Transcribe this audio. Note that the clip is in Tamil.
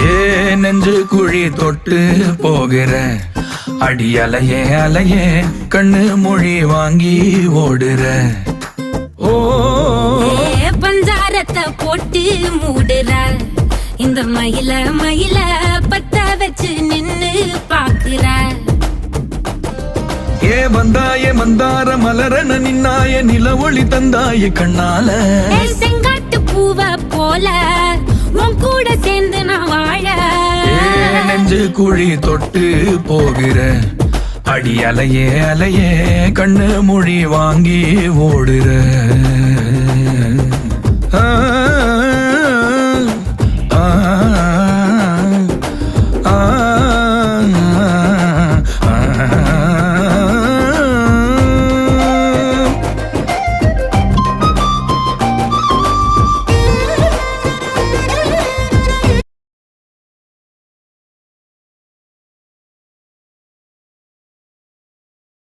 ஏ நெஞ்சு குழி தொட்டு போகிற அடி அலையே அலையே கண்ணு மொழி வாங்கி ஓடுற. ஓ பஞ்சாரத்தை போட்டு மூடுற இந்த மயில மயில பத்த வச்சு நின்னு பாக்குற. ஏ வந்தாய மந்தார மலரன நின்னாய நில ஒளி தந்தாய கண்ணால. செங்காட்டு பூவ போல உன் கூட சேர்ந்து நான் வாழ. நெஞ்சு குழி தொட்டு போகிற அடி அலையே அலையே கண்ணு மொழி வாங்கி ஓடுற. ஆ ஆ